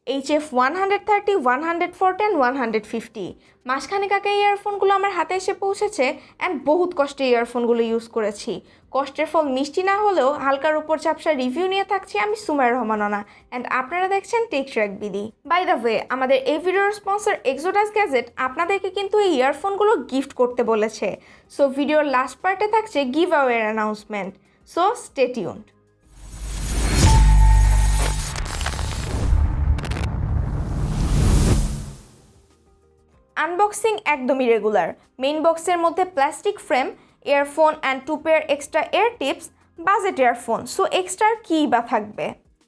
HF130, 140 and 150 মাসখানেক আগে এই ইয়ারফোনগুলো আমার হাতে এসে পৌঁছেছে অ্যান্ড বহুত কষ্টে ইয়ারফোনগুলো ইউজ করেছি। কষ্টের ফল মিষ্টি না হলেও হালকার উপর ঝাপসা রিভিউ নিয়ে থাকছি আমি সুমায়া রহমান অ্যান্ড আপনারা দেখছেন tech track BD. By the way, আমাদের এই ভিডিওর স্পন্সর এক্সোডাস গ্যাজেট আপনাদেরকে কিন্তু এই ইয়ারফোনগুলো গিফট করতে বলেছে। সো ভিডিওর লাস্ট পার্টে থাকছে গিভ অ্যাওয়ের announcement, so stay tuned. Unboxing একদমই রেগুলার। মেইন বক্সের মধ্যে plastic frame, earphone and 2 pair extra air tips, budget earphone. So extra কী বা থাকবে?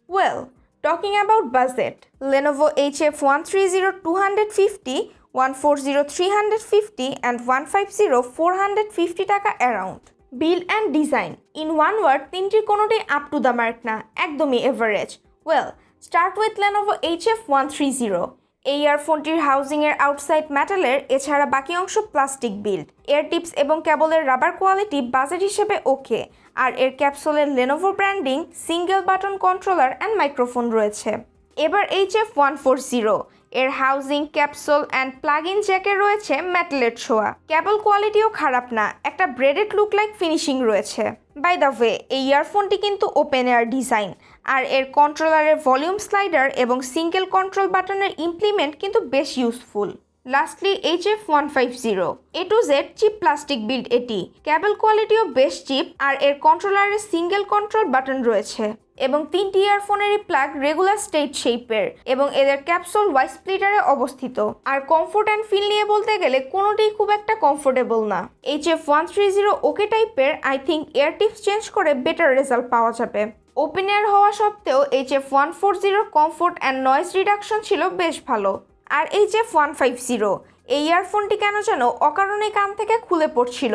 Well, talking about budget, Lenovo HF130 250, 140 350 and 150 450 টাকা around. Build and design, in one word তিনটির কোনোটি up to the mark না, একদমই average. Well, start with Lenovo HF130। এই ইয়ারফোনটির হাউজিংয়ের outside মেটালের, এছাড়া বাকি অংশ প্লাস্টিক বিল্ড। এর টিপস এবং কেবলের রাবার কোয়ালিটি বাজেট হিসেবে ওকে, আর এর ক্যাপসুলের Lenovo ব্র্যান্ডিং, single button controller and microphone রয়েছে। এবার HF140, এর housing, capsule and plug in জ্যাকে রয়েছে মেটালের ছোঁয়া। কেবল কোয়ালিটিও খারাপ না, একটা ব্রেডেড লুক লাইক ফিনিশিং রয়েছে। বাই দ্য ওয়ে, এই ইয়ারফোনটি কিন্তু ওপেন এয়ার ডিজাইন, আর এর কন্ট্রোলারের ভলিউম স্লাইডার এবং সিঙ্গেল কন্ট্রোল বাটনের ইমপ্লিমেন্ট কিন্তু বেশ useful. Lastly HF150, A to Z cheap plastic build এটি। কেবল কোয়ালিটিও বেশ চিপ, আর এর কন্ট্রোলারের সিঙ্গেল কন্ট্রোল বাটন রয়েছে এবং তিনটি ইয়ারফোনেরই প্লাগ রেগুলার স্ট্রেইট শেপের এবং এদের ক্যাপসুল ওয়াই স্প্লিটারে অবস্থিত। আর কমফোর্ট অ্যান্ড ফিল নিয়ে বলতে গেলে কোনোটিই খুব একটা কমফোর্টেবল না। HF130 ওকে টাইপের, I think air tips change করে বেটার রেজাল্ট পাওয়া যাবে। ওপেন এয়ার হওয়া সত্ত্বেও HF140 comfort and noise reduction ছিল বেশ ভালো। আর HF150, এই ইয়ারফোনটি কেন যেন অকারণে কান থেকে খুলে পড়ছিল।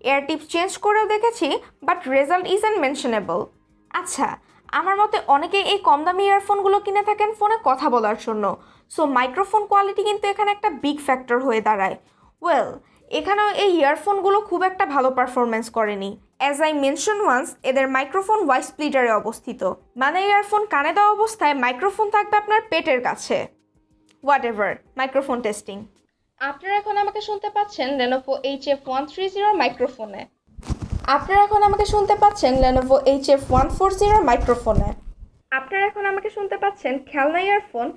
এয়ার টিপস চেঞ্জ করেও দেখেছি, বাট রেজাল্ট ইজ আনমেনশনেবল। আচ্ছা, আমার মতে অনেকেই এই কম দামি ইয়ারফোনগুলো কিনে থাকেন ফোনে কথা বলার জন্য, সো মাইক্রোফোন কোয়ালিটি কিন্তু এখানে একটা বিগ ফ্যাক্টর হয়ে দাঁড়ায়। ওয়েল, এখানেও এই ইয়ারফোনগুলো খুব একটা ভালো পারফরমেন্স করেনি। অ্যাজ আই মেনশন ওয়ান্স, এদের মাইক্রোফোন ওয়াই স্প্লিটারে অবস্থিত, মানে ইয়ারফোন কানে দেওয়া অবস্থায় মাইক্রোফোন থাকবে আপনার পেটের কাছে। What ever, microphone testing. আপনারা এখন আমাকে শুনতে পাচ্ছেন Lenovo HF130 মাইক্রোফোনে। আপনারা এখন আমাকে শুনতে পাচ্ছেন Lenovo HF140 মাইক্রোফোনে। আপনারা এখন আমাকে শুনতে পাচ্ছেন খেলনা ইয়ারফোন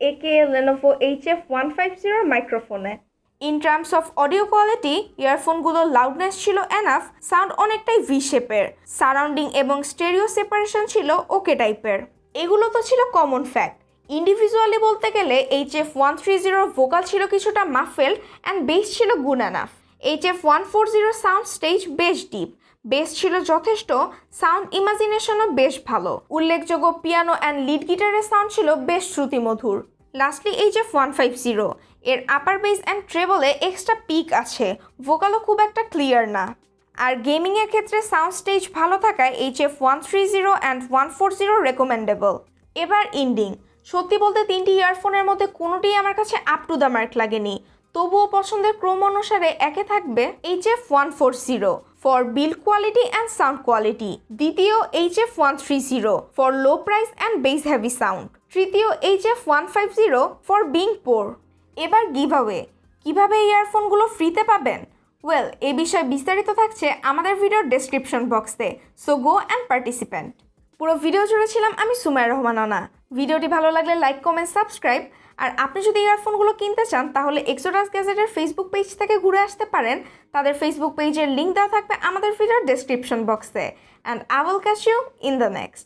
একে Lenovo HF150 মাইক্রোফোনে। In terms of audio quality, ইয়ারফোনগুলোর লাউডনেস ছিল এনাফ, সাউন্ড অনেকটাই ভি শেপের, সারাউন্ডিং এবং স্টেরিও সেপারেশন ছিল ওকে টাইপের। এগুলো তো ছিল কমন ফ্যাক্ট। ইন্ডিভিজুয়ালি বলতে গেলে HF130 ভোকাল ছিল কিছুটা মাফেলড অ্যান্ড বেস ছিল good enough. HF140 sound stage বেশ ডিপ, বেস ছিল যথেষ্ট, সাউন্ড ইমাজিনেশনও বেশ ভালো। উল্লেখযোগ্য পিয়ানো অ্যান্ড লিড গিটারের সাউন্ড ছিল বেশ শ্রুতিমধুর। লাস্টলি HF150, এর আপার বেস অ্যান্ড ট্রেবলে এক্সট্রা পিক আছে, ভোকালও খুব একটা ক্লিয়ার না। আর গেমিংয়ের ক্ষেত্রে সাউন্ড স্টেজ ভালো থাকায় HF130 অ্যান্ড 140 রেকমেন্ডেবল। এবার ইন্ডিং, সত্যি বলতে তিনটি ইয়ারফোনের মধ্যে কোনোটিই আমার কাছে আপ টু দ্য মার্ক লাগেনি, তবুও পছন্দের ক্রম অনুসারে একে থাকবে HF140 for build quality and sound quality, দ্বিতীয় HF130 for low price and base heavy sound, তৃতীয় HF150 ফর বিং পোর। এবার গিভঅ্যাওয়ে, কীভাবে এই ইয়ারফোনগুলো ফ্রিতে পাবেন? ওয়েল, এই বিষয়ে বিস্তারিত থাকছে আমাদের ভিডিওর ডেসক্রিপশন বক্সে, সো গো অ্যান্ড পার্টিসিপেন্ট। পুরো ভিডিও জুড়ে ছিলাম আমি সুমায়া রহমান। ভিডিওটি ভালো লাগলে লাইক, কমেন্ট, সাবস্ক্রাইব। আর আপনি যদি ইয়ারফোনগুলো কিনতে চান তাহলে এক্সোডাস গ্যাজেটের ফেসবুক পেজ থেকে ঘুরে আসতে পারেন। তাদের ফেসবুক পেজের লিঙ্ক দেওয়া থাকবে আমাদের ভিডিওর ডেসক্রিপশন বক্সে। And I will catch you in the next.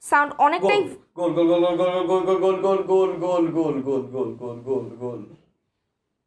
Sound অনেকটাই গোল গোল গোল গোল গোল গোল গোল গোল গোল গোল গোল গোল গোল গোল গোল গোল